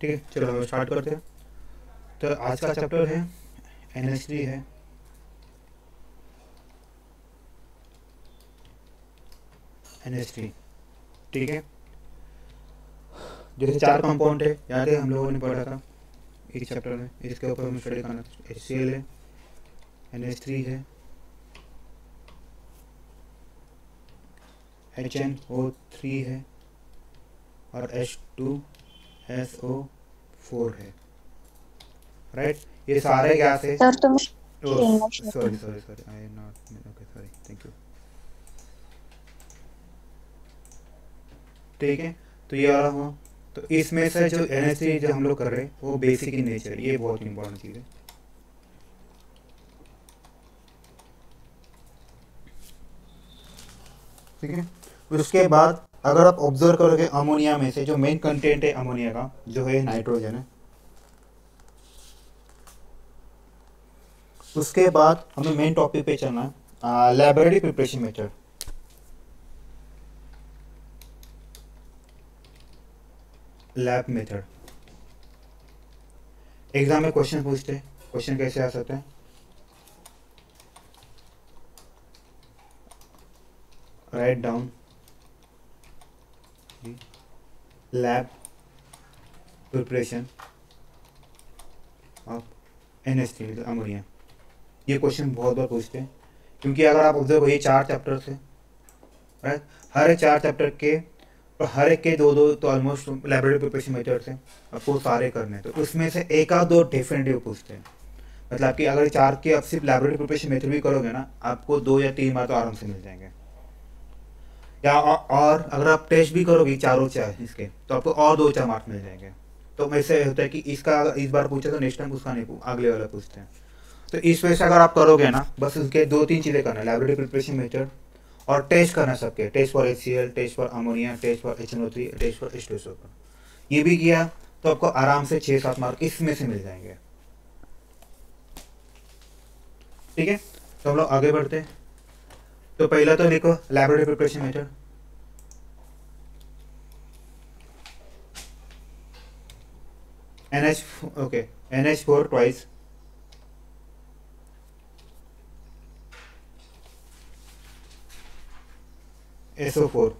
ठीक है, चलो हम स्टार्ट करते हैं। तो आज का चैप्टर है NH3 है, NH3। ठीक है, जैसे 4 कंपाउंड है, याद है हम लोगों ने पढ़ा था इस चैप्टर में, इसके ऊपर हम स्टडी करना। HCl है, NH3 है, HNO3 है और H2SO4 है। राइट, ये सारे गैस है। सर तुम sorry I am not okay, sorry, thank you. ठीक है, तो ये वाला हुआ। तो इसमें से जो NH3 जो हम लोग कर रहे हैं वो बेसिक इन नेचर, ये बहुत इंपॉर्टेंट चीज़ है। ठीक है, उसके बाद अगर आप ऑब्जर्व करोगे अमोनिया में से जो मेन कंटेंट है अमोनिया का जो है नाइट्रोजन है। उसके बाद हमें मेन टॉपिक पे चलना है, laboratory preparation method. Lab method exam में क्वेश्चन पूछते हैं, क्वेश्चन कैसे आ सकते हैं। Write down lab preparation of NH3 मतलब अमोनिया। ये क्वेश्चन बहुत बार पूछते हैं, क्योंकि अगर आप ऑब्जर्व करिए 4 चैप्टर से, राइट, हर 4 चैप्टर के और हर एक के दो दो तो ऑलमोस्ट लैबोरेटरी प्रिपरेशन मेथड से आपको सारे करने हैं। तो उसमें से एक आध दो डेफिनेटली पूछते हैं। मतलब कि अगर 4 के आप सिर्फ लैबोरेटरी प्रिपरेशन मेथड भी करोगे ना, आपको 2 या 3 मार्क तो आराम से मिल जाएंगे। या और अगर आप टेस्ट भी करोगे चारों 4 इसके, तो आपको और 2-4 मार्क्स मिल जाएंगे। तो ऐसे होता है कि इसका इस बार पूछा तो नेक्स्ट टाइम उसका नहीं, अगले वाला पूछते हैं। तो इस वजह से अगर आप करोगे ना, बस उसके 2-3 चीज़ें करना है, लैबोरेटरी प्रिपरेशन मेथड और टेस्ट करना सबके, test for HCl, test for ammonia, test for HNO3, test for H2SO। ये भी किया तो आपको आराम से 6-7 मार्क इसमें से मिल जाएंगे। ठीक है, तो हम लोग आगे बढ़ते हैं। तो पहला तो लिखो laboratory preparation method. NH4 twice SO4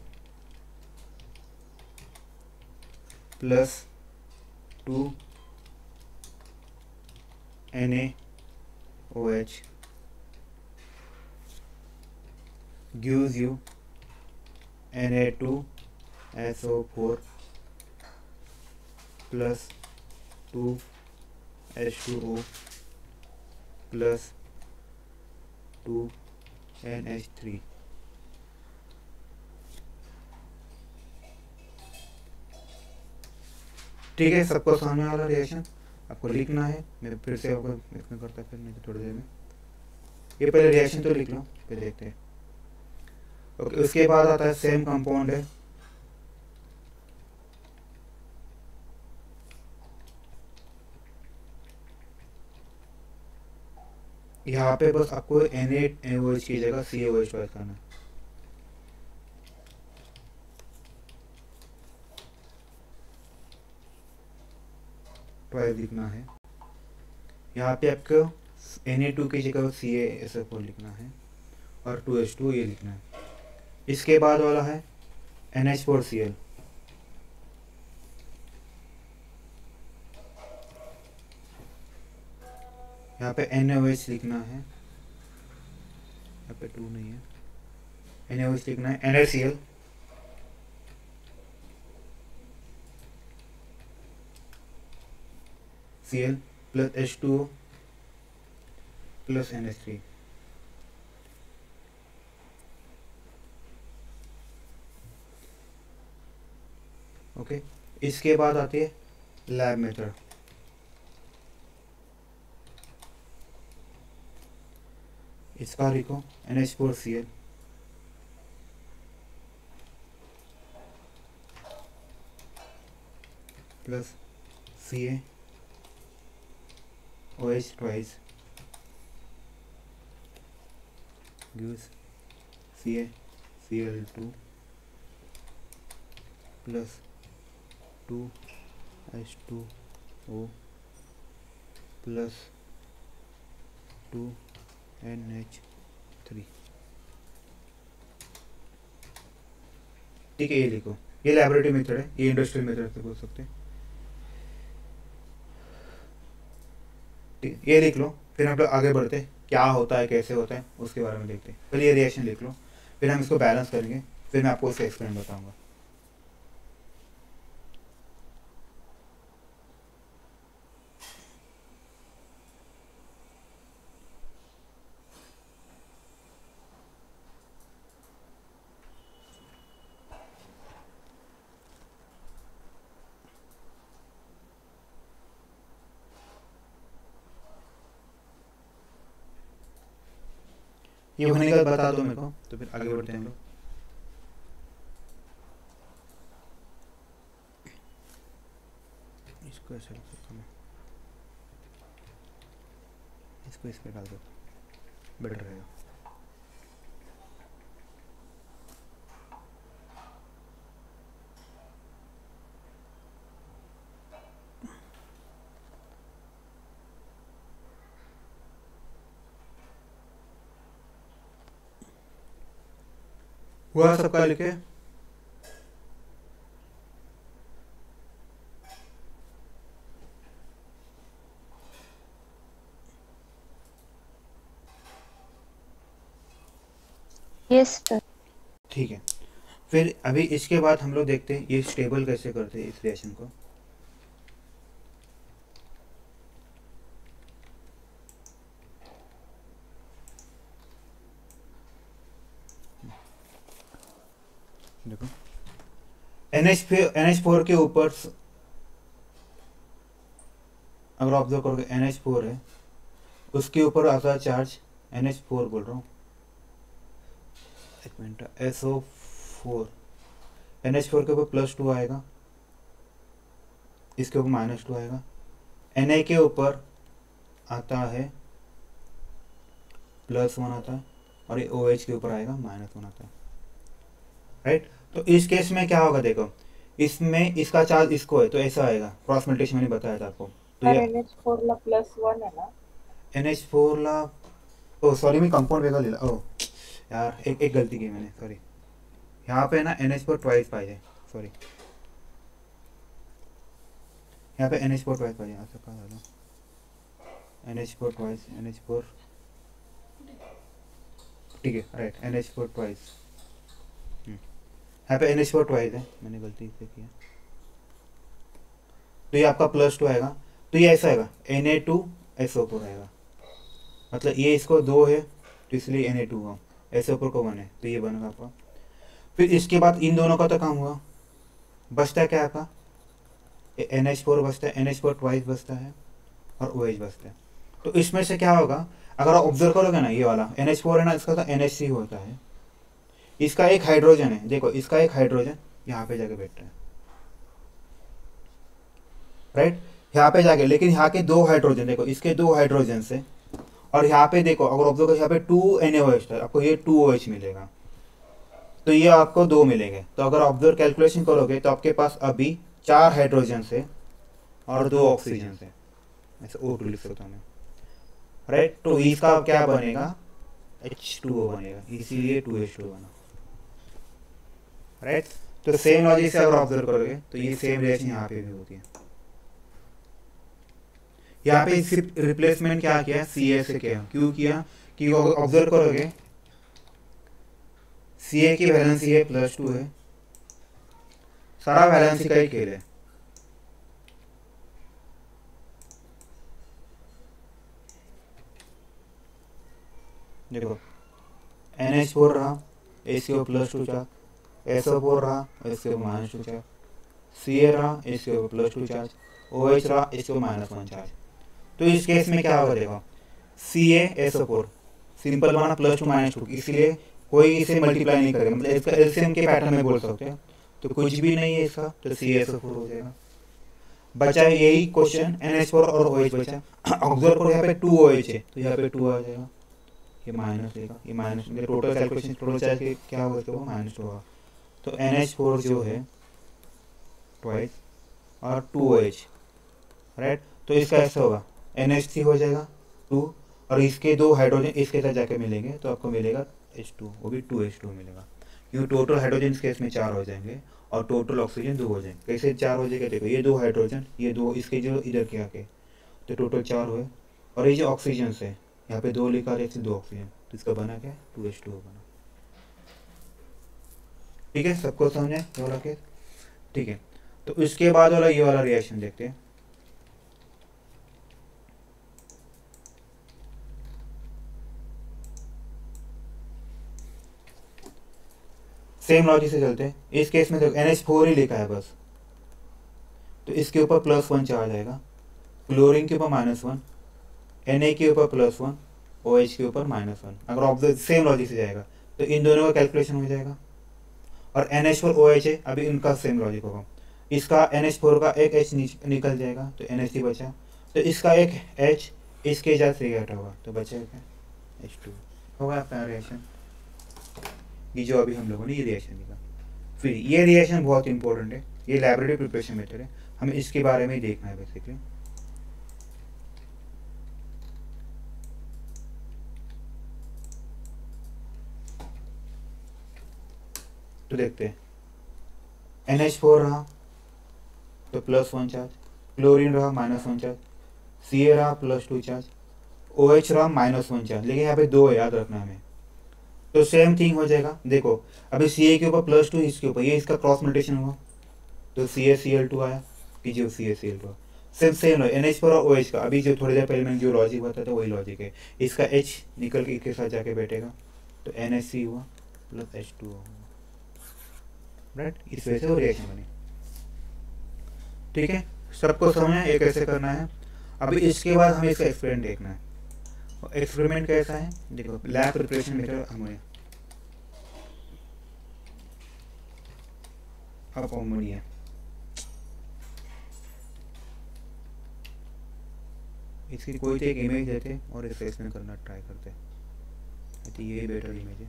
plus 2 NaOH gives you Na2SO4 plus 2 H2O plus 2 NH3। ठीक है, सबको सामने वाला रिएक्शन आपको लिखना है। मैं फिर से आपको इसमें करता फिर नहीं तो थोड़ी देर में। ये पहले रिएक्शन तो लिख लो, फिर देखते हैं। ओके, उसके बाद आता है सेम कंपाउंड है, यहाँ पे बस आपको Na-OH की जगह CaOH पर करना है। ट्वाइस लिखना है। यहाँ पे आपको Na2 की जगह CaSO4 लिखना है और 2H2 ये लिखना है। इसके बाद वाला है NH4Cl। यहाँ पे NaOH लिखना है, यहाँ पे 2 नहीं है, NaOH लिखना है, NaCl Cl plus H2O plus NH3। Okay, इसके बाद आती है लैब मेथड। इसका लिखो NH4Cl plus CaOH twice gives CaCl2 plus 2 H2O plus 2NH3। ठीक है, ये लिखो, ये लैबोरेटरी मेथड है, ये इंडस्ट्रियल मेथड से बोल सकते हैं। ठीक, ये लिख लो, फिर हम लोग आगे बढ़ते हैं, क्या होता है कैसे होता है उसके बारे में देखते हैं। पहले ये रिएक्शन लिख लो, फिर हम इसको बैलेंस करेंगे, फिर मैं आपको उसका एक्सप्लेन बताऊंगा। ये होने का बता दो मेरे को, तो फिर आगे बढ़ते हैं हम लोग। इसको ऐसे रख सकता हूँ, इसको इस पे डाल दो, बेटर रहेगा। हुआ सबका लिखे? Yes sir. ठीक है, फिर अभी इसके बाद हम लोग देखते हैं ये स्टेबल कैसे करते हैं इस रिएक्शन को। देखो NH4 के ऊपर अगर आप ऑब्जर्व करोगे NH4 है, उसके ऊपर आता है चार्ज NH4 बोल रहा हूँ, एक मिनट, SO4, NH4 के ऊपर +2 आएगा, इसके ऊपर -2 आएगा। Na के ऊपर आता है +1 आता है, और ये OH के ऊपर आएगा -1 आता है, राइट। तो इस केस में क्या होगा, देखो इसमें इसका चार्ज इसको है तो ऐसा आएगा, क्रॉस मल्टीप्लिकेशन मैंने बताया था आपको। तो ये NH4 ला +1 है ना? NH4 ला, ओ सॉरी मैं कंपाउंड वेगा ले ला, ओ यार एक गलती की मैंने, सॉरी। यहाँ पे ना NH4 ट्वाइस पाहिजे, सॉरी, यहाँ पे NH4 ट्वाइस पाहिजे, असं का झालं, NH4 ट्वाइस, NH4, ठीक है, राइट, NH4 ट्वाइस, यहाँ पे NH4 ट्वाइस है, मैंने गलती से किया। तो ये आपका +2 आएगा, तो ये ऐसा आएगा Na2SO4 आएगा, मतलब ये इसको 2 है तो इसलिए Na2 हुआ, SO4 को 1 है, तो ये बनेगा आपका। फिर इसके बाद इन दोनों का तो काम हुआ, बचता है क्या आपका, NH4 बचता है, NH4 ट्वाइस बचता है, और OH बचता है। तो इसमें से क्या होगा, अगर आप ऑब्जर्व करोगे ना, ये वाला NH4 है ना, इसका तो NH3 होता है, इसका एक हाइड्रोजन है, देखो इसका एक हाइड्रोजन यहाँ पे जाके बैठ रहा है, राइट, यहाँ पे जाके, लेकिन यहाँ के 2 हाइड्रोजन, देखो इसके 2 हाइड्रोजन से, और यहाँ पे देखो अगर ऑब्जर्व करो, यहाँ पे 2 NaOH है, आपको ये 2OH मिलेगा, तो ये आपको 2 मिलेंगे। तो अगर ऑब्जर्व कैलकुलेशन करोगे तो आपके पास अभी 4 हाइड्रोजन से और 2 ऑक्सीजन से, ऐसे O2 लिख सकता हूँ मैं, राइट। तो इसका क्या बनेगा, H2O बनेगा, इसीलिए 2H2 बना, राइट। तो सेम लॉजिक से अगर ऑब्जर्व करोगे तो ये सेम रिएक्शन यहाँ पे भी होती है। यहाँ पे सिर्फ रिप्लेसमेंट क्या किया, Ca से किया, क्यों किया, कि ऑब्जर्व करोगे Ca की वैलेंसी है +2 है, सारा वैलेंसी का ही खेल है, देखो NH4 रहा, इसके ऊपर +2 चार्ज, SO4 रहा, इसके ऊपर -2 चार्ज, Ca रहा, इसके ऊपर +2 चार्ज, OH रहा, इसके ऊपर -1 चार्ज। तो इस केस में क्या होगा, देखो CaSO4 सिंपल बना +2 -2, इसलिए कोई इसे मल्टीप्लाई नहीं करेगा, मतलब इसका एलसीएम के पैटर्न में बोल सकते हैं, तो कुछ भी नहीं है इसका, तो CaSO4 हो जाएगा। बचा यही क्वेश्चन, NH4 और OH बचा, ऑब्जर्व करो यहाँ पे 2 OH है, तो यहाँ पे 2 आ जाएगा, ये माइनस देगा, ये minus, total calculation total charge क्या होगा, इसको -2 होगा। तो NH4 जो है ट्वाइस और 2OH, राइट। तो इसका ऐसा होगा NH3 हो जाएगा 2, और इसके 2 हाइड्रोजन इसके साथ जाके मिलेंगे तो आपको मिलेगा H2, वो भी 2H2 मिलेगा, क्योंकि टोटल हाइड्रोजन इस केस में 4 हो जाएंगे और टोटल ऑक्सीजन 2 हो जाएंगे। कैसे 4 हो जाएगा, देखो ये 2 हाइड्रोजन, ये 2 इसके जो इधर के आके, तो टोटल 4 हुए, और ये जो ऑक्सीजन से यहाँ पे 2 लिखा है, 2 ऑक्सीजन, तो इसका बना क्या 2H2 बना। ठीक है, सबको समझे ये वाला केस? ठीक है, तो इसके बाद वाला ये वाला रिएक्शन देखते हैं। सेम लॉजिक से चलते हैं। इस केस में देखो NH4 ही लिखा है बस, तो इसके ऊपर +1 चार्ज आएगा, क्लोरीन के ऊपर -1, Na के ऊपर +1, OH के ऊपर -1। अगर ऑब्जर्व सेम लॉजिक से जाएगा तो इन दोनों का कैलकुलेशन हो जाएगा। और NH4 OH है, अभी इनका सेम लॉजिक होगा, इसका NH4 का एक H निकल जाएगा तो NH3 बचा, तो इसका एक H इसके इजाज़त से घटा होगा तो बचेगा क्या H2 होगा आपका रिएक्शन। ये जो अभी हम लोगों ने ये रिएक्शन लिखा। फिर ये रिएक्शन बहुत इंपॉर्टेंट है, ये लैबोरेटरी प्रिपरेशन मेथड है, हमें इसके बारे में ही देखना है बेसिकली। तो देखते हैं, NH4 रहा तो +1 चार्ज, क्लोरीन रहा -1 चार्ज, Ca रहा +2 चार्ज, OH रहा -1 चार्ज, लेकिन यहाँ पे 2 है, याद रखना हमें। तो सेम थिंग हो जाएगा, देखो अभी Ca के ऊपर +2, इसके ऊपर ये इसका क्रॉस मल्टीप्लिकेशन हुआ तो CaCl2 आया, पीछे CaCl2, सेम NH4 और OH का। अभी जो थोड़ी देर पहले मैंने जो लॉजिक बताया था वही लॉजिक है, इसका H निकल के इसके साथ जाके बैठेगा तो NH3 हुआ +H2 हुआ, राइट। इस वजह से वो रिएक्शन बनी। ठीक है, सबको समझना ये कैसे करना है। अभी इसके बाद हमें इसका एक्सपेरिमेंट देखना है। एक्सपेरिमेंट कैसा है देखो, लैब प्रिपरेशन मेथड अमोनिया, अब अमोनिया इसकी कोई तो एक इमेज देते और इसे एक्सप्लेन करना ट्राई करते, तो ये बेटर इमेज है।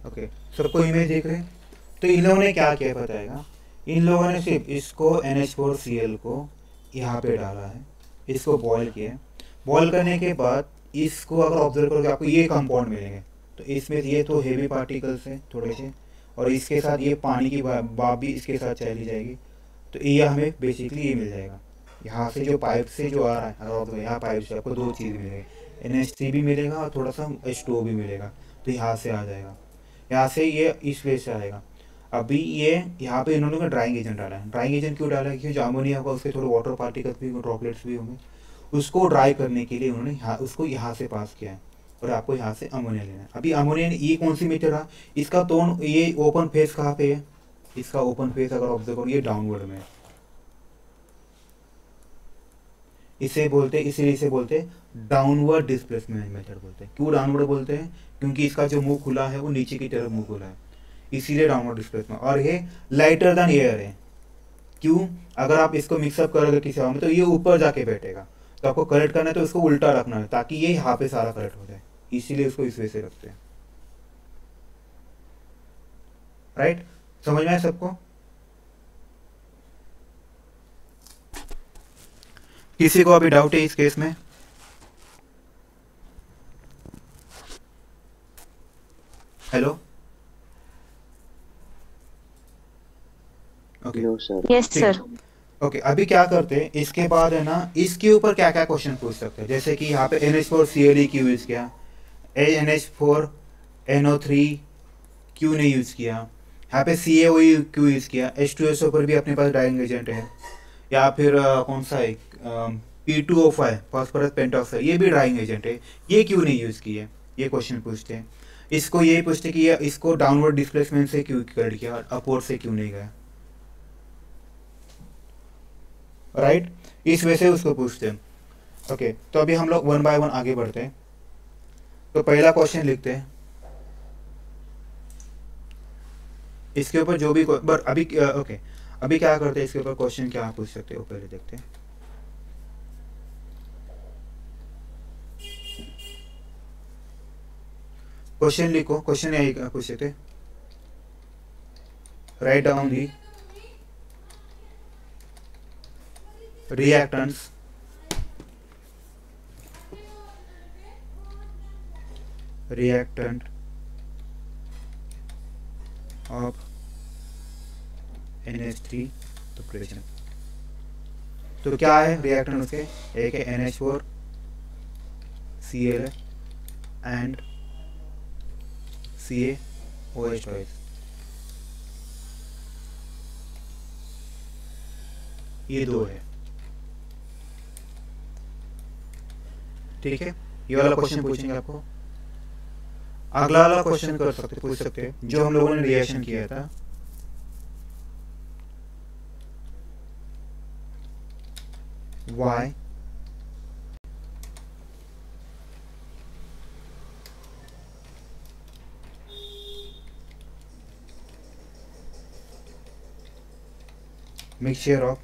ओके, सबको इमेज देख रहे हैं। तो इन लोगों ने क्या किया बताएगा, इन लोगों ने सिर्फ इसको NH4Cl को यहाँ पे डाला है, इसको बॉयल किया, बॉयल करने के बाद इसको अगर ऑब्जर्व करोगे आपको ये कंपाउंड मिलेंगे। तो इसमें ये तो हेवी पार्टिकल्स हैं थोड़े से, और इसके साथ ये पानी की भाप भी इसके साथ चली जाएगी, तो ये हमें बेसिकली ये मिल जाएगा। यहाँ से जो पाइप से जो आ रहा है, अगर यहाँ पाइप से आपको 2 चीज़ मिलेगी, NH3 भी मिलेगा और थोड़ा सा H2O भी मिलेगा, तो यहाँ से आ जाएगा, यहाँ से ये इस वे से आएगा। अभी ये यहाँ पे इन्होंने ड्राइंग एजेंट डाला है। ड्राइंग एजेंट क्यों डाला है, क्योंकि जो अमोनिया होगा उसके थोड़े वाटर पार्टिकल्स भी, ड्रॉपलेट्स भी होंगे, उसको ड्राई करने के लिए उन्होंने उसको यहाँ से पास किया है, और आपको यहाँ से अमोनिया लेना है। अभी अमोनिया ये कौन सी मेथड रहा, इसका टोन ये ओपन फेस कहाँ पे है, इसका ओपन फेस अगर ऑब्जर्व करो ये डाउनवर्ड में है, इसे बोलते इसीलिए इसे बोलते डाउनवर्ड डिस्प्लेसमेंट मेथड बोलते हैं। क्यों डाउनवर्ड बोलते हैं, क्योंकि इसका जो मुंह खुला है वो नीचे की तरफ मुंह खुला है, इसीलिए डाउनवर्ड डिस्प्लेसमेंट। और ये लाइटर देन एयर है, क्यों, अगर आप इसको मिक्सअप करोगे किसी हवा में तो ये ऊपर जाके बैठेगा, तो आपको करेक्ट करना है तो इसको उल्टा रखना है ताकि ये यहाँ पे सारा करेक्ट हो जाए, इसीलिए इसको इस वे से रखते हैं, राइट। समझ में आया सबको? किसी को अभी डाउट है इस केस में? Hello, okay, yes sir. Okay, अभी क्या करते हैं, इसके बाद है ना, इसके ऊपर क्या क्या क्वेश्चन पूछ सकते हैं, जैसे कि यहाँ पे NH4Cl क्यों यूज़ किया, NH4NO3 क्यों नहीं यूज़ किया, यहाँ पे CaOE क्यों यूज़ किया, H2SO पर भी अपने पास ड्राइंग एजेंट है, या फिर कौन सा है P2O5 फॉस्फोरस पेंटॉक्साइड, ये भी ड्राइंग एजेंट है, ये क्यों नहीं यूज़ किए, ये क्वेश्चन पूछते हैं। इसको यही पूछते कि ये इसको डाउनवर्ड डिस्प्लेसमेंट से क्यों कर किया और अपवर्ड से क्यों नहीं गया, राइट, इस वजह से उसको पूछते हैं। ओके, तो अभी हम लोग 1 बाय 1 आगे बढ़ते हैं। तो पहला क्वेश्चन लिखते हैं, इसके ऊपर जो भी अभी ओके, अभी क्या करते हैं, इसके ऊपर क्वेश्चन क्या पूछ सकते हो पहले देखते हैं। क्वेश्चन लिखो, क्वेश्चन यही पूछे थे, write down the reactants reactant of NH3 preparation। तो क्या है रिएक्टेंट उसके? एक है NH4 Cl एंड CaOH, ये दो है। ठीक है, ये वाला क्वेश्चन पूछेंगे आपको। अगला वाला क्वेश्चन पूछ सकते हैं जो हम लोगों ने रिएक्शन किया था, Y mixture of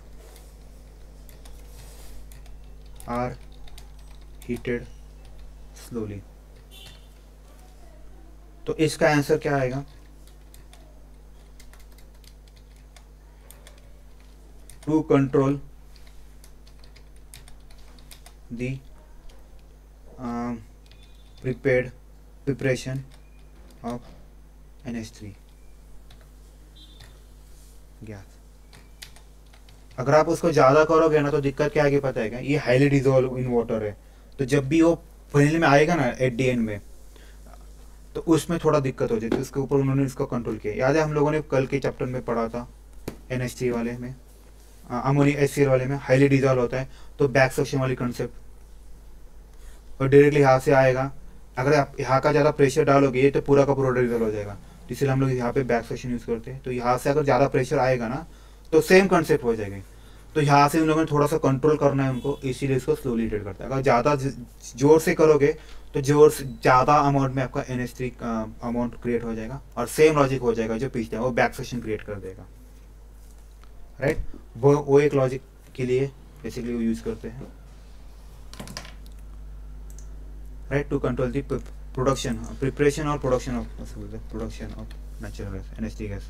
are heated slowly। तो इसका आंसर क्या आएगा? To control the preparation of NH3 gas. अगर आप उसको ज़्यादा करोगे ना तो दिक्कत क्या आएगी पता है क्या? ये हाईली डिजोल्व इन वाटर है, तो जब भी वो फाइनल में आएगा ना एट डी एंड में, तो उसमें थोड़ा दिक्कत हो जाती है। उसके ऊपर उन्होंने इसको कंट्रोल किया। याद है हम लोगों ने कल के चैप्टर में पढ़ा था NH3 वाले में, अमोनिया HCl वाले में हाईली डिजोल्व होता है, तो बैक सक्शन वाली कंसेप्ट, और डायरेक्टली यहाँ से आएगा। अगर आप यहाँ का ज़्यादा प्रेशर डालोगे ये तो पूरा का पूरा डिजोल्व हो जाएगा, इसलिए हम लोग यहाँ पे बैक सक्शन यूज़ करते हैं। तो यहाँ से अगर ज़्यादा प्रेशर आएगा ना तो सेम कंसेप्ट हो जाएगी। तो यहाँ से उन लोगों ने थोड़ा सा कंट्रोल करना है उनको, इसीलिए इसको स्लोली हीट करता है। अगर ज़्यादा जोर से करोगे तो जोर से ज़्यादा अमाउंट में आपका NH3 अमाउंट क्रिएट हो जाएगा, और सेम लॉजिक हो जाएगा जो पिछले वो बैक सेक्शन क्रिएट कर देगा, राइट। वो एक लॉजिक के लिए बेसिकली वो यूज़ करते हैं, right, to control the production preparation और production of natural gas NH3 gas.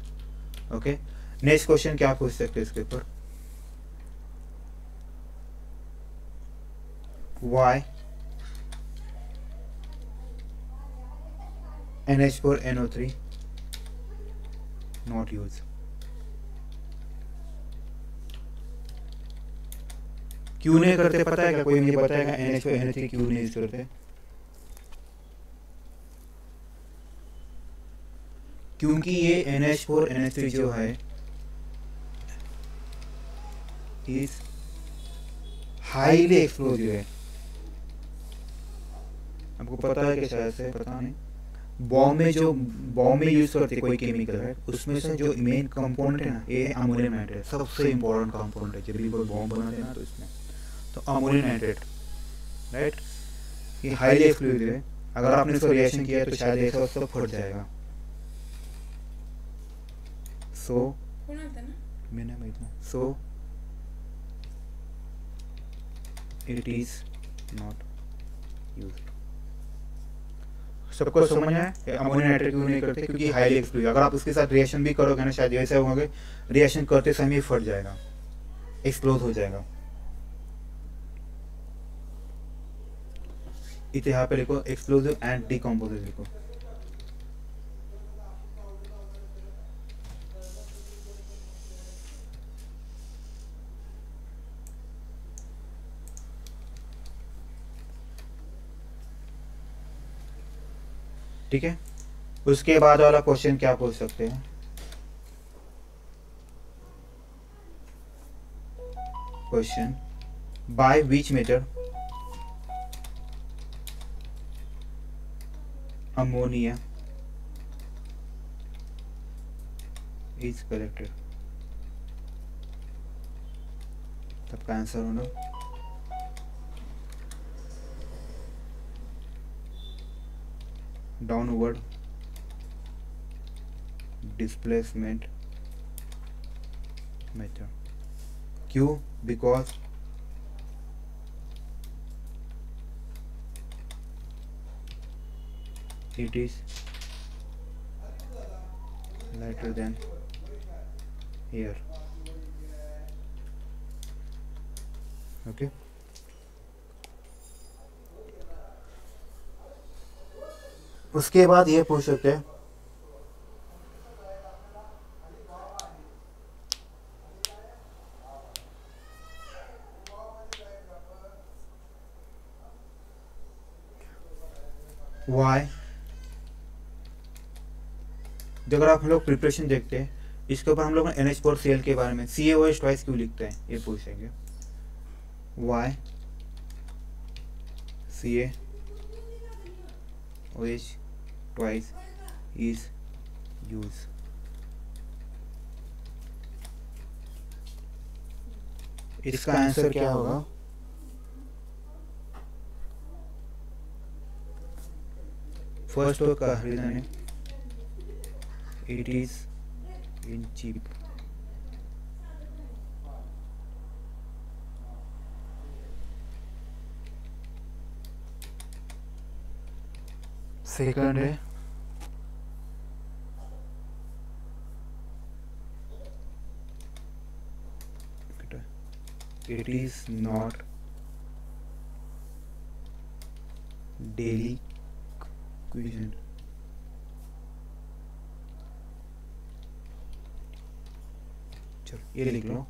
Okay, next question क्या पूछ सकते हैं इसके ऊपर? Why NH4NO3 not used? क्यों नहीं करते पता है क्या? कोई मुझे बताएगा NH4NO3 क्यों नहीं यूज करते? क्योंकि ये NH4NH3 जो है इज हाईली एक्सप्लोजिव है। आपको पता है कि शायद से पता नहीं, बॉम्ब में यूज करते कोई केमिकल है, उसमें से जो मेन कंपोनेंट है ना ये अमोनियम नाइट्रेट, सबसे इंपॉर्टेंट कंपोनेंट है। जब भी कोई बॉम्ब बनाते हैं ना तो इसमें तो अमोनियम नाइट्रेट, राइट, ये हाईली एक्सप्लोजिव है। अगर आपने इसको रिएक्शन किया तो शायद ऐसा सब फट जाएगा। सो मैंने सो it is not used। सबको समझ में है अमोनियम नाइट्रेट क्यों नहीं करते? क्योंकि हाईली एक्सप्लोजिव। अगर आप उसके साथ रिएक्शन भी करोगे ना शायद ऐसा होगा, रिएक्शन करते समय फट जाएगा, एक्सप्लोज हो जाएगा। इसे यहाँ पे लिखो एक्सप्लोजिव एंड डिकम्पोजिव लिखो। ठीक है, उसके बाद वाला क्वेश्चन क्या पूछ सकते हैं? Question by which method ammonia is collected. सबका आंसर होना डाउनवर्ड डिस्प्लेसमेंट मेथड। क्यों? Because it is lighter than air. Okay. उसके बाद ये पूछ सकते हैं वाई। जब अगर आप हम लोग प्रिपरेशन देखते हैं इसके ऊपर हम लोग NH4Cl के बारे में CaOH ट्वाइस क्यों लिखते हैं ये पूछेंगे। Why CaOH twice is use. इसका आंसर क्या होगा? फर्स्ट का रीजन है it is in cheap. Second है it is not daily question. चलो ये लिख लो।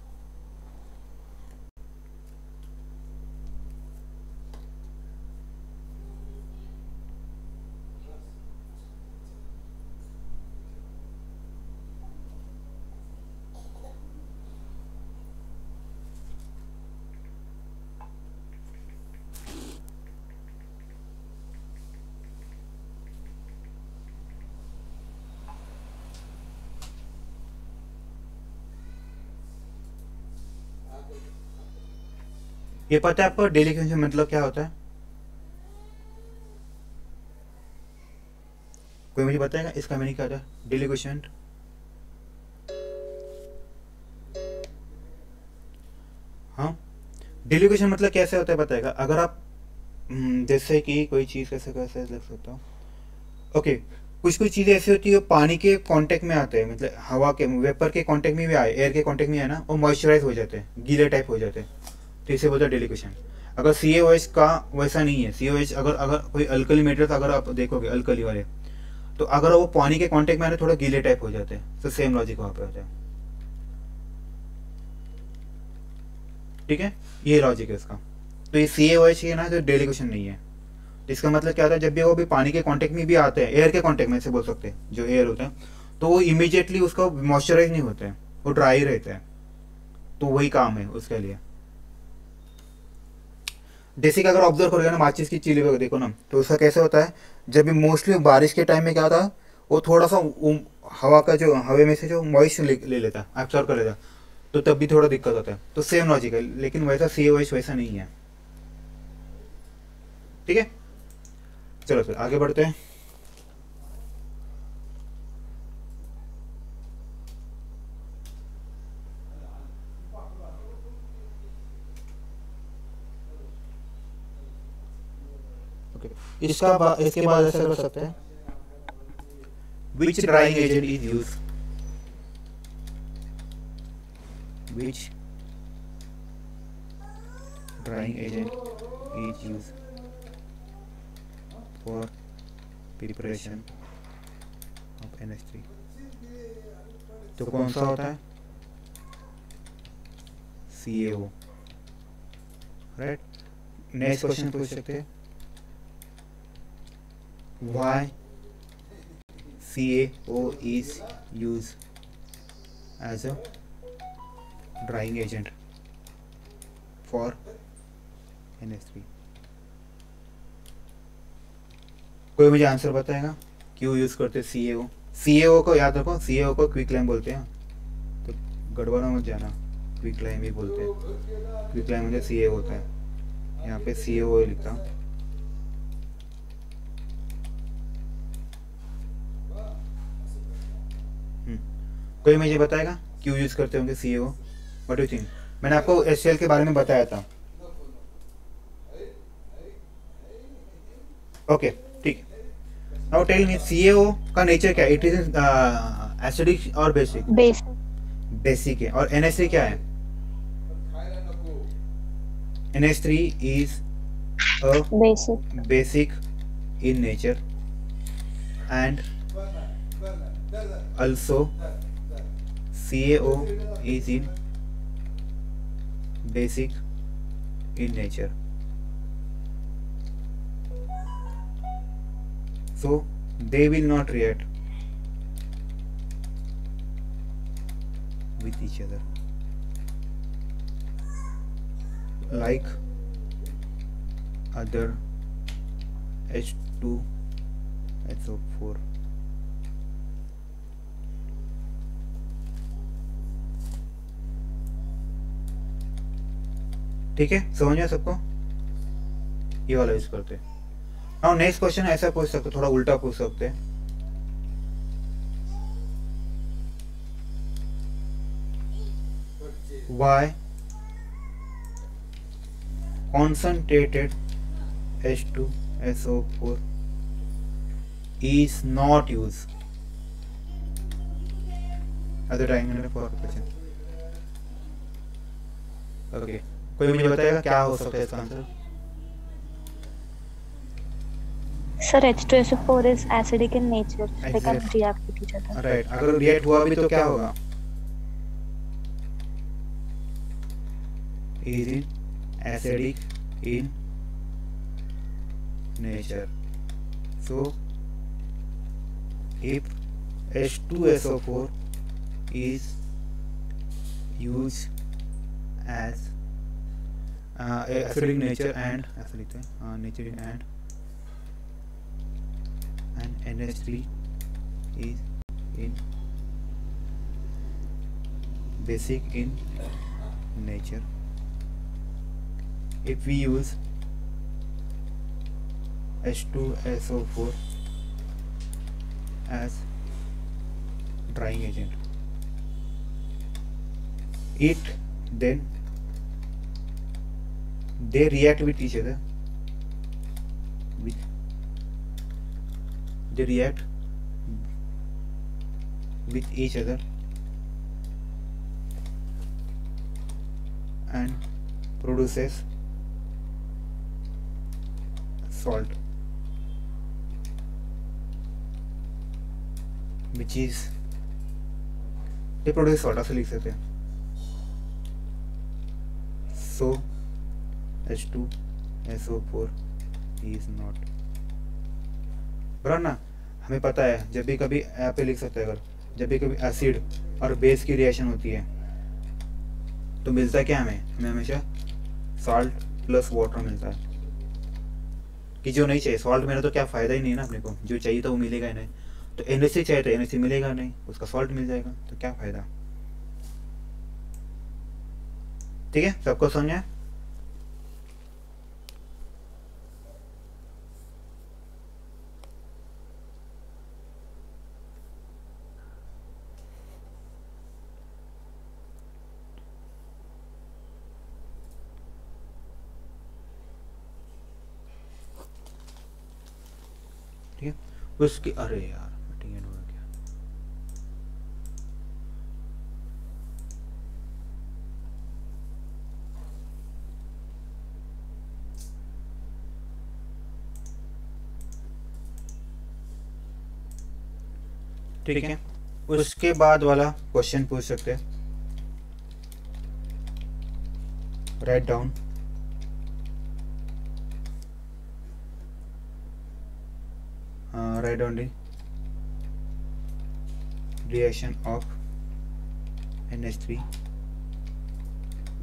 ये पता है आपको डेली क्वेश्चन मतलब क्या होता है? कोई मुझे बताएगा इसका मीनिंग क्या होता है डेली क्वेश्चन? हाँ, डेली क्वेश्चन मतलब कैसे होता है बताएगा। अगर आप जैसे कि कोई चीज़ कैसे कैसे लग सकता हूँ। ओके, कुछ कुछ चीज़ें ऐसी होती है पानी के कांटेक्ट में आते हैं, मतलब हवा के वेपर के कांटेक्ट में भी आए, एयर के कांटेक्ट में आए ना, वो मॉइस्चराइज हो जाते हैं, गीले टाइप हो जाते हैं, तो इसे बोलते हैं डेली क्वेश्चन। अगर CaOH का वैसा नहीं है, CaOH अगर अगर कोई अल्कली मेटल्स अगर आप देखोगे अल्कली वाले, तो अगर वो पानी के कांटेक्ट में आए थोड़ा गीले टाइप हो जाते हैं, तो सेम लॉजिक वहाँ पे होता है। ठीक है, ये लॉजिक है इसका। तो ये CaOH है ना, जो डेली क्वेश्चन नहीं है। तो इसका मतलब क्या होता है, जब भी वो भी पानी के कांटेक्ट में भी आते हैं, एयर के कांटेक्ट में से बोल सकते हैं, जो एयर होता है, तो वो इमीडिएटली उसका मॉइस्चराइज नहीं होते हैं, वो ड्राई रहते हैं। तो वही काम है उसके लिए। जैसे कि अगर ऑब्जर्व करोगे ना माचिस की चिली वगैरह देखो ना, तो उसका कैसे होता है, जब भी मोस्टली बारिश के टाइम में क्या होता है, वो थोड़ा सा हवा का जो हवा में से जो मॉइस्ट ले लेता है, एब्सॉर्ब कर लेता है, तो तब भी थोड़ा दिक्कत होता है। तो सेम लॉजिक है, लेकिन वैसा CaOH वैसा नहीं है। ठीक है, चलो फिर आगे बढ़ते हैं। इसके बाद ऐसा कर सकते हैं, which drying agent is used, which drying agent is used for preparation of NH3। तो कौन सा होता है? CaO। राइट, नेक्स्ट क्वेश्चन पूछ सकते हैं, why CaO is used as a drying agent for NH3। कोई मुझे आंसर बताएगा क्यों यूज करते हैं CaO? CaO को याद रखो, CaO को क्विक लाइम बोलते हैं, तो गड़बड़ा मत जाना, क्विक लाइम ही बोलते हैं। क्विक लाइम में CaO होता है, यहाँ पे CaO लिखता हूँ। कोई मुझे बताएगा क्यों यूज करते होंगे CaO? What do you think? मैंने आपको HCl के बारे में बताया था। ओके, ठीक। नाउ टेल मी CaO का नेचर क्या है? इट इज एसिडिक और बेसिक? बेसिक बेसिक है। और NH3 क्या है? NH3 is a basic basic in nature and also CaO is in basic in nature. So they will not react with each other like other H2SO4. ठीक है, समझ में सबको? ये वाला यूज करते हैं। नाउ नेक्स्ट क्वेश्चन ऐसा पूछ सकते, थोड़ा उल्टा पूछ सकते हैं। Why concentrated H2SO4 is not used as a triangular formation? Okay, कोई मुझे बताएगा क्या हो सकता है इसका answer? Sir H2SO4 is acidic in nature. They cannot react with each other. Right, अगर रिएक्ट हुआ भी तो क्या होगा? Is acidic in nature. So if H2SO4 is used as acidic nature and nature and NH3 is in basic in nature. If we use H2SO4 as drying agent, it then they react with each other and produces salt, which is they produce salt ऐसे लिख सकते हैं। So H2SO4 is not, बराबर ना? हमें पता है जब भी कभी यहाँ पे लिख सकते हैं, अगर जब भी कभी एसिड और बेस की रिएक्शन होती है तो मिलता है क्या हमें हमेशा सॉल्ट प्लस वाटर मिलता है। कि जो नहीं चाहिए सॉल्ट मेरा तो क्या फ़ायदा ही नहीं ना, अपने को जो चाहिए तो वो मिलेगा ही नहीं। तो NH3 चाहिए तो NH3 मिलेगा नहीं, उसका सॉल्ट मिल जाएगा, तो क्या फ़ायदा? ठीक है, सबको समझ आया? ठीक है, उसकी अरे यार मीटिंग एंड हो गया। ठीक है, उसके बाद वाला क्वेश्चन पूछ सकते हैं। Write down write down the reaction of NH3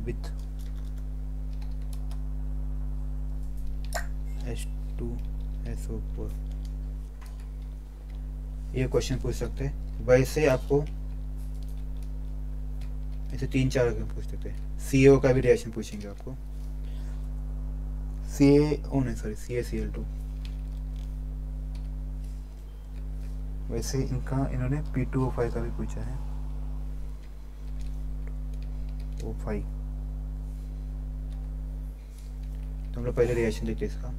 with H2SO4। ये क्वेश्चन पूछ सकते हैं। वैसे आपको ऐसे 3-4 पूछ सकते हैं। CO का भी रिएक्शन पूछेंगे आपको, CaCl2। वैसे इन्होंने P2O5 का भी पूछा है, O5। तो हम लोग पहले रिएक्शन देखते हैं इसका।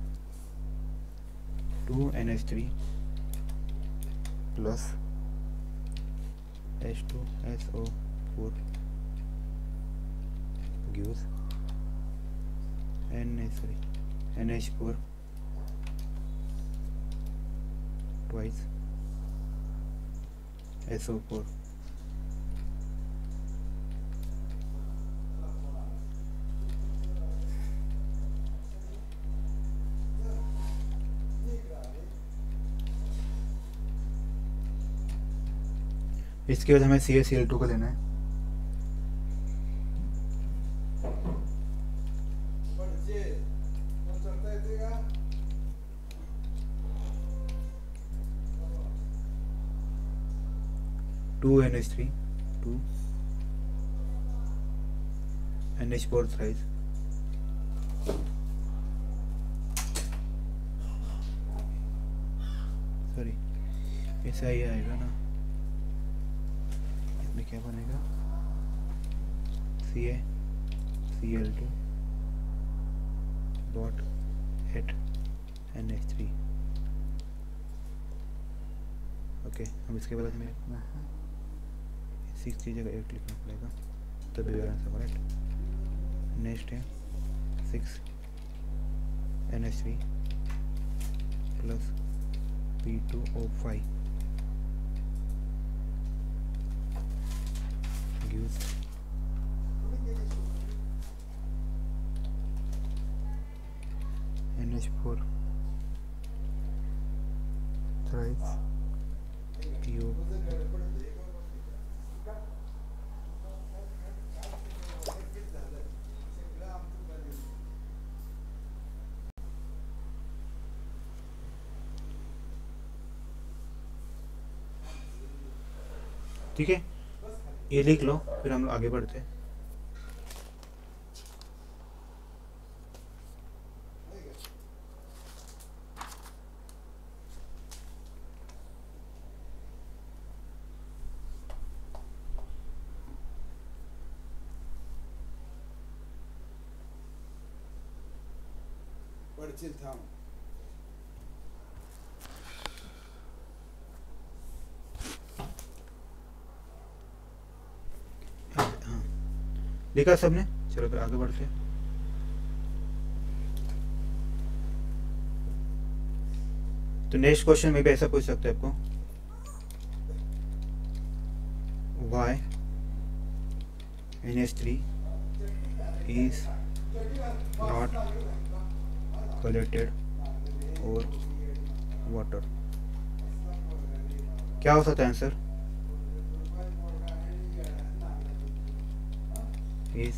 2NH3 plus H2SO4 gives NH4 twice SO4. इसके बाद हमें CaCl2 का लेना है। To NH3 2 NH4 thrice sorry ऐसा ही आएगा ना, इसमें क्या बनेगा CaCl2 dot eight NH3। Okay, अब इसके बाद हमें लिखना है 6 की जगह 8 लिखना पड़ेगा तभी आंसर करेक्ट। नेक्स्ट है 6 NH3 plus P2O5 gives NH4 thrice PO। ठीक है, ये लिख लो, फिर हम लोग आगे बढ़ते हैं। लिखा सबने, चलो फिर आगे बढ़ते हैं। तो नेक्स्ट क्वेश्चन में भी ऐसा पूछ सकते हैं आपको, why NH3 is not collected or water। क्या हो सकता है answer? is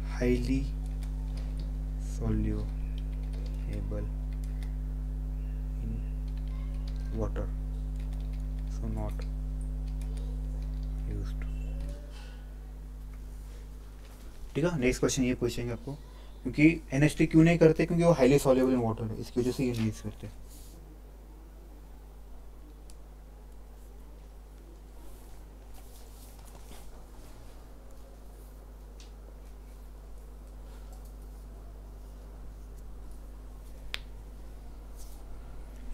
highly soluble in water, so not used। ठीक है, नेक्स्ट क्वेश्चन ये पूछेंगे आपको, क्योंकि NH3 क्यों नहीं करते, क्योंकि वो हाईली सॉल्युबल इन वाटर है, इसकी वजह से ये नहीं यूज करते।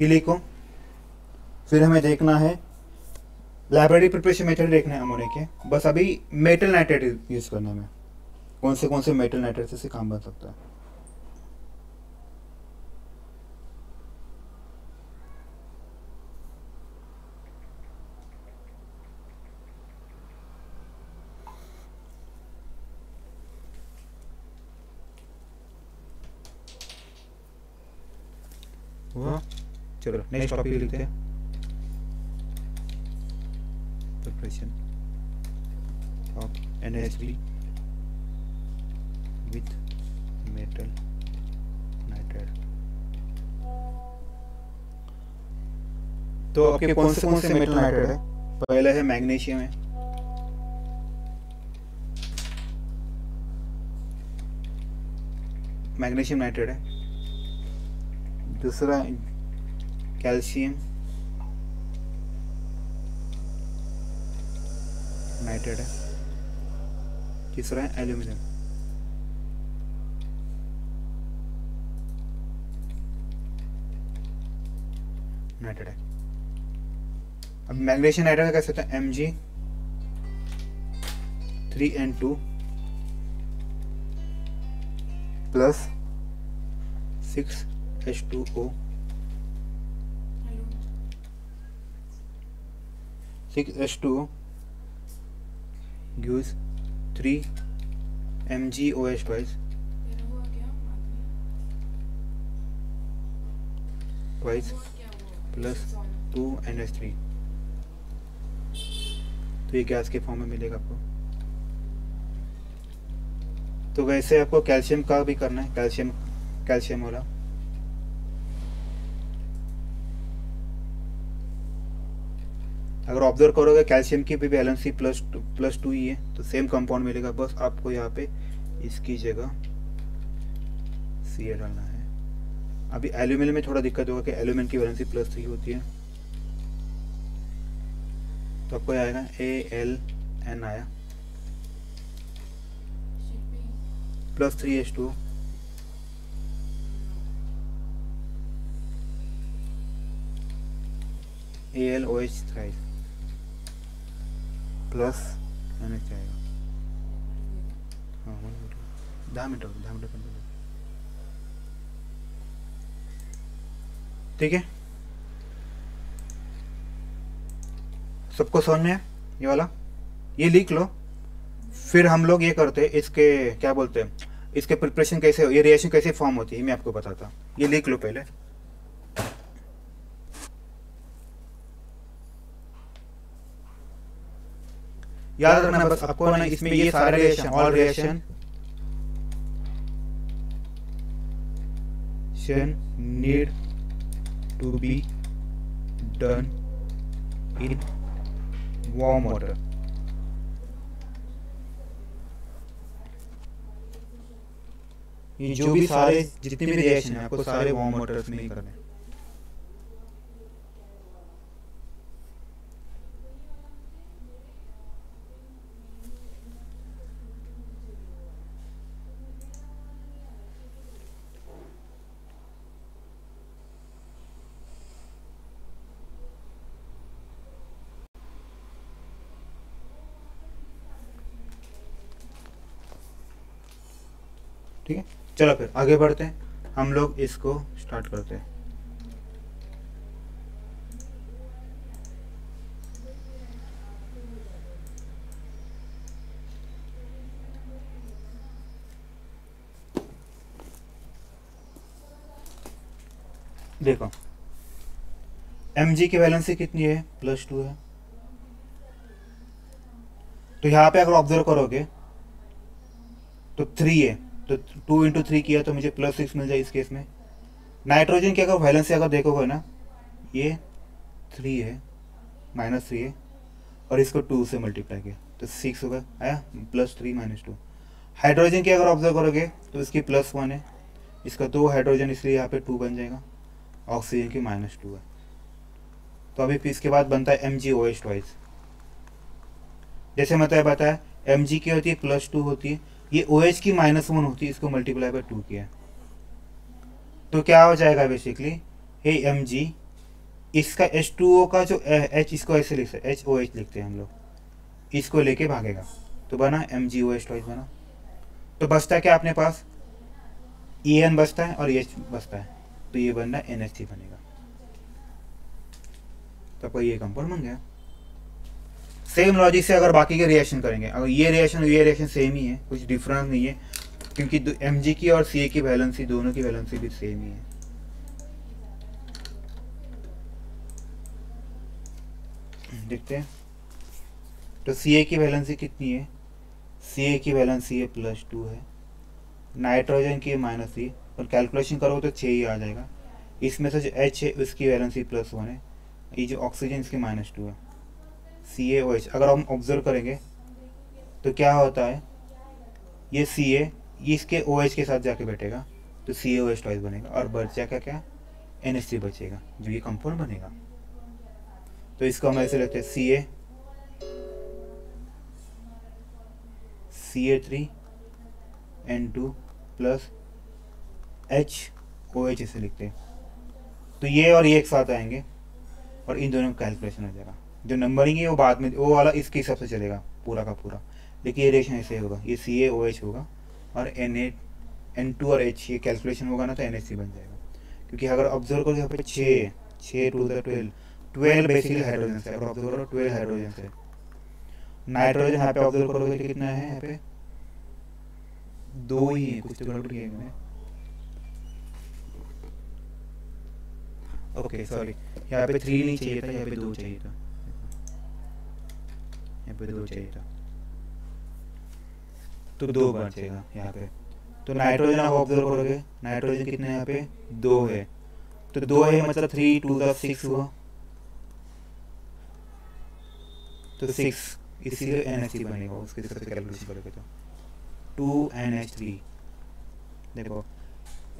ये लिखो, फिर हमें देखना है लाइब्रेरी प्रिपरेशन मेथड देखना है अमोनिया के। बस अभी मेटल नाइट्रेट यूज करना है, हमें कौन से मेटल नाइट्रेट से काम बन सकता है। हुआ, चलो नेक्स्ट टॉपिक लिखते हैं, preparation of NH3 with metal nitrate. तो आपके कौन से मेटल नाइट्रेट है? पहला है मैग्नीशियम है, मैग्नीशियम नाइट्रेट है। दूसरा कैल्शियम नाइट्रेट है। तीसरा है एल्यूमिनियम। नाइट्रेट है। अब मैग्नीशियम नाइट्राइड का कैसे होता है, Mg3N2 plus 6H2O 6H2O gives 3 MgOH twice plus 2 NH3। तो ये गैस के फॉर्म में मिलेगा आपको। तो वैसे आपको कैल्शियम का भी करना है, कैल्शियम वाला। अगर ऑब्जर्व करोगे कैल्शियम की भी वैलेंसी +2 ही है, तो सेम कंपाउंड मिलेगा, बस आपको यहाँ पे इसकी जगह Ca डालना है। अभी एल्यूमिनियम में थोड़ा दिक्कत होगा कि एल्यूमिनियम की वैलेंसी +3 होती है, तो आपको आएगा AlN आया plus 3H2 AlOH thrice plus NH आएगा। हाँ 10 मिनट ठीक है। सबको समझ में है ये वाला, ये लिख लो। फिर हम लोग ये करते हैं, इसके क्या बोलते हैं, इसके प्रिपरेशन कैसे, ये रिएक्शन कैसे फॉर्म होती है मैं आपको बताता हूँ। ये लिख लो पहले। याद रखना बस आपको ना, इसमें ये सारे reaction, all reaction need to be done in warm water. ये जो भी सारे जितने भी रिएक्शन है आपको सारे वार्म वाटर में ही करने हैं। ठीक है, चलो फिर आगे बढ़ते हैं, हम लोग इसको स्टार्ट करते हैं। देखो Mg की वैलेंसी कितनी है, +2 है। तो यहाँ पे अगर ऑब्जर्व करोगे तो 3 है, तो 2 × 3 किया तो मुझे +6 मिल जाए इस केस में। नाइट्रोजन की अगर वैलेंसी अगर देखोगे ना, ये 3 है, -3 है, और इसको 2 से मल्टीप्लाई किया तो 6 होगा, आया +3 - 2। हाइड्रोजन की अगर ऑब्जर्व करोगे तो इसकी +1 है, इसका 2 हाइड्रोजन, इसलिए यहाँ पे 2 बन जाएगा। ऑक्सीजन की -2 है। तो अभी इसके बाद बनता है MgOH ट्वाइस। जैसे मतलब बताया Mg की होती है +2 होती है, ये OH की -1 होती है, इसको मल्टीप्लाई बाय 2 किया, तो क्या हो जाएगा बेसिकली, हे Mg, इसका H2O का जो H, इसको ऐसे लिख सकते HOH लिखते हैं हम लोग, इसको लेके भागेगा, तो बना MgOH ट्वाइस बना। तो बचता है क्या अपने पास, En बचता है और H बचता है, तो ये बनना NH3 बनेगा। तो आपका ये कंपाउंड बन गया। सेम लॉजिक से अगर बाकी के रिएक्शन करेंगे, अगर ये रिएक्शन सेम ही है, कुछ डिफरेंस नहीं है, क्योंकि Mg की और Ca की वैलेंसी, दोनों की वैलेंसी भी सेम ही है। देखते हैं, तो Ca की वैलेंसी कितनी है, Ca की वैलेंसी है +2 है, नाइट्रोजन की -3, और कैलकुलेशन करो तो 6 ही आ जाएगा। इसमें से जो H है उसकी वैलेंसी +1 है, ये जो ऑक्सीजन इसकी -2 है। CaOH अगर हम ऑब्जर्व करेंगे तो क्या होता है, ये Ca ये इसके OH के साथ जाके बैठेगा, तो CaOH ट्वाइस बनेगा, और बचेगा क्या, NH3 बचेगा, जो ये कंपाउंड बनेगा। तो इसको हम ऐसे लेते हैं, Ca3N2 प्लस HOH इसे लिखते हैं। तो ये और ये एक साथ आएंगे और इन दोनों का कैलकुलेशन हो जाएगा। जो नंबरिंग है वो बाद में, वो वाला इसके हिसाब से चलेगा पूरा का पूरा। लेकिन ये रिएक्शन ऐसे होगा, ये CaOH होगा और N2 और H ये कैलकुलेशन होगा ना तो NH3 बन जाएगा। क्योंकि अगर ऑब्जर्व करो यहाँ पे 6 टू द 12 बेसिकली हाइड्रोजन है। अगर ऑब्जर्व करो 12 हाइड्रोजन है। नाइट्रोजन यहाँ पे ऑब्जर्व करोगे तो कितना है, यहाँ पे 2 ही है, कुछ तो गड़बड़ किया मैंने। ओके सॉरी, यहाँ पे 3 नहीं चाहिए था, यहाँ पे 2 चाहिए था, यहाँ पे 2 चाहिए था, तो 2 बचेगा यहाँ पे। तो नाइट्रोजन आप ऑब्जर्व करोगे, नाइट्रोजन कितने यहाँ पे 2 है, तो 2 है मतलब 3 टू द 6 हुआ, तो 6, इसीलिए NH3 बनेगा उसके हिसाब से कैलकुलेशन करोगे तो 2NH3। देखो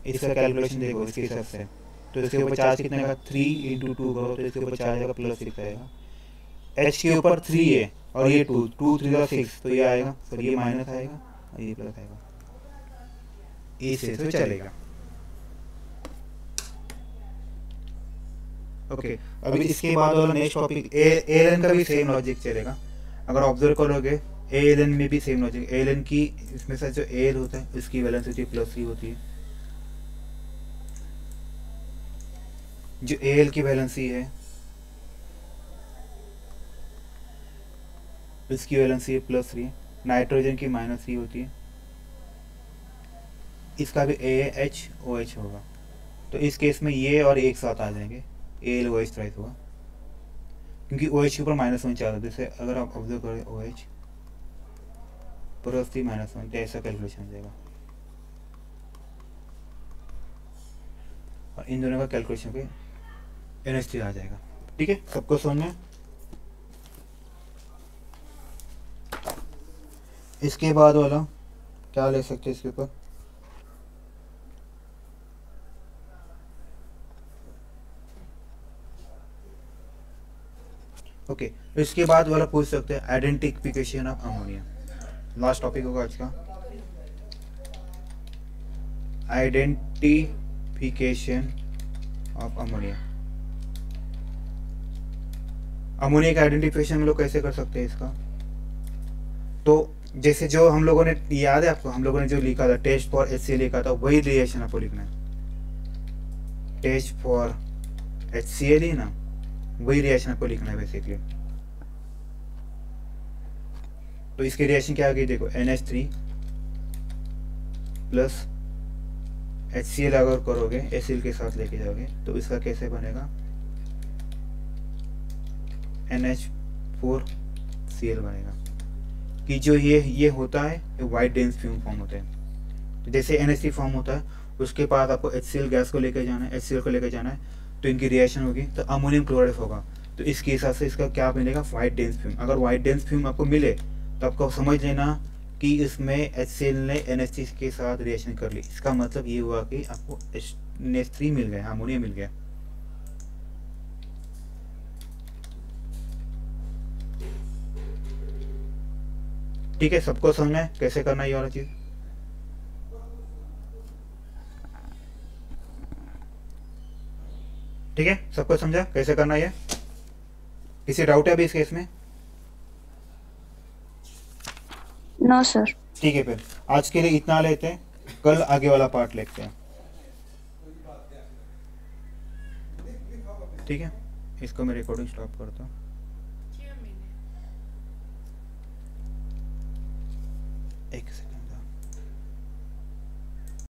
इसका कैलकुलेशन देखो इसके हिसाब से, तो इसके ऊपर चार्ज कितने का 3 इंटू 2 करो तो इसके ऊपर चार्ज आएगा +6 आएगा। H के ऊपर 3 है और ये 2 3 6, तो ये आएगा, फिर ये माइनस आएगा और ये प्लस आएगा, इसे तो चलेगा। ओके अभी इसके बाद वाला नेक्स्ट टॉपिक ALN का भी सेम लॉजिक चलेगा। अगर ऑब्जर्व करोगे ALN में भी सेम लॉजिक, ALN की इसमें से जो AL होता है उसकी वैलेंस होती है +3 होती है, जो AL की वैलेंसी है इसकी वैलेंसी है +3, नाइट्रोजन की -3 होती है, इसका भी AHOH होगा। तो इस केस में ये और एक साथ आ जाएंगे, ALOH थ्राइस होगा, क्योंकि OH के ऊपर -1 चार्ज होता है। जैसे अगर आप ऑब्जर्व करें OH +3 -1, तो ऐसा कैलकुलेशन हो जाएगा और इन दोनों का कैलकुलेशन पे NH3 आ जाएगा। ठीक है, सबको समझ में। इसके बाद वाला क्या ले सकते हैं इसके ऊपर, ओके तो इसके बाद वाला पूछ सकते हैं identification of ammonia. Last topic होगा आज का, आइडेंटिफिकेशन ऑफ अमोनिया। अमोनिया का आइडेंटिफिकेशन हम लोग कैसे कर सकते हैं इसका, तो जैसे जो हम लोगों ने, याद है आपको हम लोगों ने जो लिखा था टेस्ट फॉर HCl लिखा था, वही रिएक्शन आपको लिखना है, टेस्ट फॉर HCl ही ना, वही रिएक्शन आपको लिखना है बेसिकली। तो इसकी रिएक्शन क्या आ गई देखो, NH3 प्लस HCl अगर करोगे HCl के साथ लेके जाओगे तो इसका कैसे बनेगा, NH4Cl बनेगा। कि जो ये होता है ये वाइट डेंस फ्यूम फॉर्म होता है। तो जैसे NH3 फॉर्म होता है उसके बाद आपको HCl गैस को लेकर जाना है, HCl को लेकर जाना है, तो इनकी रिएक्शन होगी तो अमोनियम क्लोराइड होगा। तो इसके हिसाब से इसका क्या बनेगा, वाइट डेंस फ्यूम। अगर वाइट डेंस फ्यूम आपको मिले तो आपको समझ लेना कि इसमें HCl ने NH3 के साथ रिएक्शन कर ली। इसका मतलब ये हुआ कि आपको NH3 मिल गया, अमोनिया मिल गया। ठीक है, सबको समझ में कैसे करना है ये वाला चीज। ठीक है, सबको समझा कैसे करना है ये, किसी डाउट है अभी इस केस में? No sir. ठीक है, फिर आज के लिए इतना लेते हैं, कल आगे वाला पार्ट लेते हैं। ठीक है, इसको मैं रिकॉर्डिंग स्टॉप करता हूँ। एक सेकंड।